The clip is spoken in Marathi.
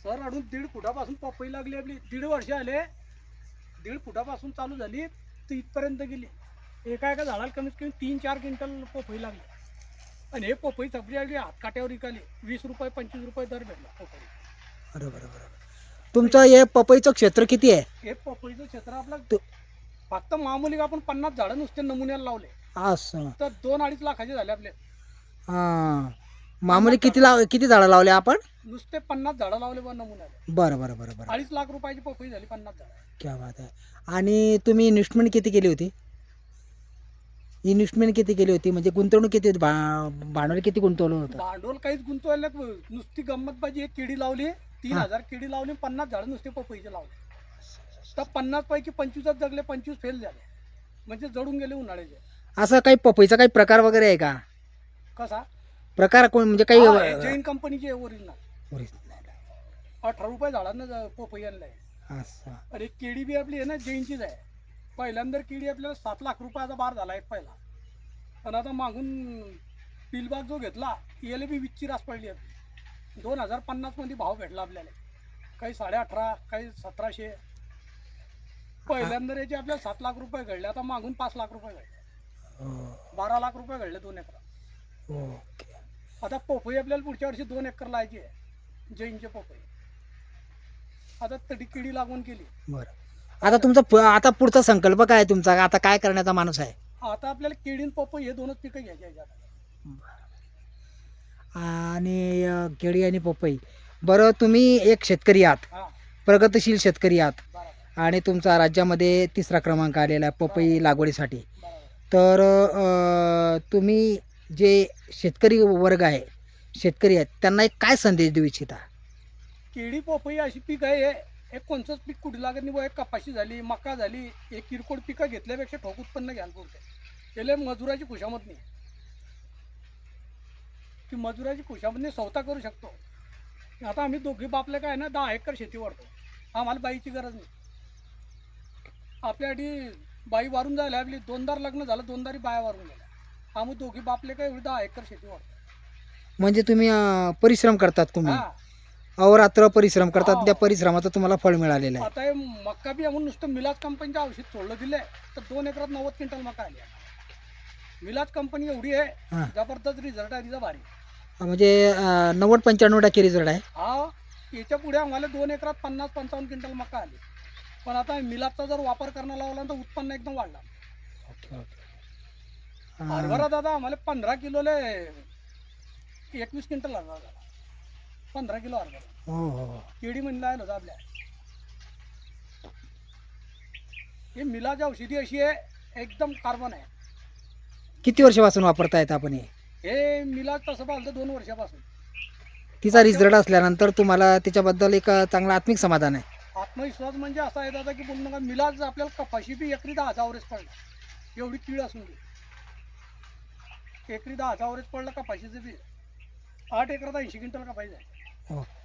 सर अडून 1.5 फुटापासून पपई लागली आपली. 1.5 वर्ष आले. 1.5 फुटापासून चालू झाली तर इथपर्यंत गेली. एका झाडाला कमीत कमी 3-4 क्विंटल पपई लागली. आणि हे पपई सगळी आली हातकाट्यावर विकाली. 20 रुपये 25 रुपये दर भेटला पपई. बरोबर बरोबर. तुमचं हे पपईचं क्षेत्र किती आहे? हे पपईचं क्षेत्र आपलं तु- फक्त मामूली आपण 50 झाडं नुसते नमुन्याला लावले असं तर 2-2.5 लाखाचे झाले आपले. हां. मामूली किती झाडं लावले आपण? नुसते 50 झाडं लावले बा नमुन्याला. बरं बरं बरं बरं. 2.5 लाख रुपयाची पपई झाली 50 झाडं. क्या बात आहे. आणि तुम्ही इन्व्हेस्टमेंट किती केली होती? इन्व्हेस्टमेंट किती केली होती म्हणजे गुंतवणूक किती होती? भांडवल किती गुंतवलं होतं? भांडवल काहीच गुंतवायला नुसती गंमत पाहिजे. एक केळी लावली 3,000 केळी लावली 50 झाडं नुसते पपईचे लावले. तर 50 पैकी 25 जगले 25 फेल झाले. म्हणजे जळून गेले उन्हाळ्याचे. असं काही पपईचा काही प्रकार वगैरे आहे का? कसा प्रकार कोण म्हणजे काही हा, हे जैन कंपनीचे ओरिजिनल original? 18 रुपये झाडांना पपई आणलाय. असं अरे केळी बी आपली आहे ना जैनचीच आहे. पहिल्यांदा केळी आपल्याला 7 लाख रुपयाचा बार झाला एक पहिला. पण आता मागून पिलबाग जो घेतला याला बी 20ची रास पडली आपली. 2050 मध्ये भाव भेटला आपल्याला. काही 18.5 काही 1700. पहिल्यांदा याचे आपल्याला 7 लाख रुपये घडले. आता मागून 5 लाख रुपये घडले. 12 लाख रुपये घडले 2 एकर. ओके. आता पपई आपल्याला पुढच्या वर्षी 2 एकर लावायची आहे जैनचे पपई. आता तडी किडी लागवण केली. बरं. आता तुमचा आता पुढचा संकल्प काय आहे तुमचा? आता काय करण्याचा माणूस आहे? आता आपल्याला केळी आणि पपई हे 2च पिकं घ्यायची आहेत आता. आणि केळी आणि पपई. बरं, तुम्ही एक शेतकरी आहात, हा प्रगतशील शेतकरी आहात बरोबर आणि तुमचा राज्यामध्ये 3रा क्रमांक आलेला आहे पपई लागवडीसाठी. बरोबर. तर तुम्ही जे शेतकरी वर्ग आहे, शेतकरी आहेत, त्यांना एक काय संदेश देऊ इच्छिता? केळी पपई अशी पीक आहे एक कोणचंच पीक कुठे लागत नाही. एक कपाशी झाली मका झाली एक किरकोळ पिकं घेतल्यापेक्षा ठोक उत्पन्न घ्यायला पुरते. त्याला मजुराची खुशामत नाही. की मजुराची खुशामत स्वतः करू शकतो. आता आम्ही दोघी बापले काय ना 10 एकर शेती वाढतो. आम्हाला बाईची गरज नाही. आपल्यासाठी बाई वारून जायला आपली 2दार लग्न झालं 2दारी बाया वारून गेल्या. आम्ही दोघी बापले काय एवढी 10 एकर शेती वाढतो. म्हणजे तुम्ही परिश्रम करतात, तुम्ही हा अहोरात्र परिश्रम करतात, हो. त्या परिश्रमाचं तुम्हाला फळ मिळालेलं आहे. आता हे मक्का बी आम्ही नुसतं मिलाज कंपनीचं औषध सोडलं दिले तर 2 एकरात 90 क्विंटल मका आली. मिलाज कंपनी एवढी आहे हां. जबरदस्त रिझल्ट आहे तिचा भारी. म्हणजे 90-95% रिझल्ट आहे. हा याच्या पुढे आम्हाला 2 एकरात 50-55 क्विंटल मका आली. पण आता मिलाजचा जर वापर करणं लावला तर उत्पन्न एकदम वाढला. Okay okay. हरभरा दादा आम्हाला 15 किलोले 21 क्विंटल हरभरा झाला. 15 किलो हरभरा. हो हो. केळी म्हणला आहे होता आपल्या. हे मिलाज औषधी अशी आहे एकदम कार्बन आहे. किती वर्षापासून वापरतायत आपण हे? हे मिलाज तसं पाहिलं 2 वर्षापासून. तिचा रिझल्ट असल्यानंतर तुम्हाला त्याच्याबद्दल एक चांगला आत्मिक समाधान आहे. आत्मविश्वास म्हणजे असा आहे दादा की बोलू नका. मिलाज आपल्याला कपाशी बी एकरी 10,000 अवरेज पडला. एवढी कीड असून बी एकरी 10,000 अवरेज पडलं कपाशीचं बी. 8 एकरात 80 क्विंटल कपाशी झाली. ओके.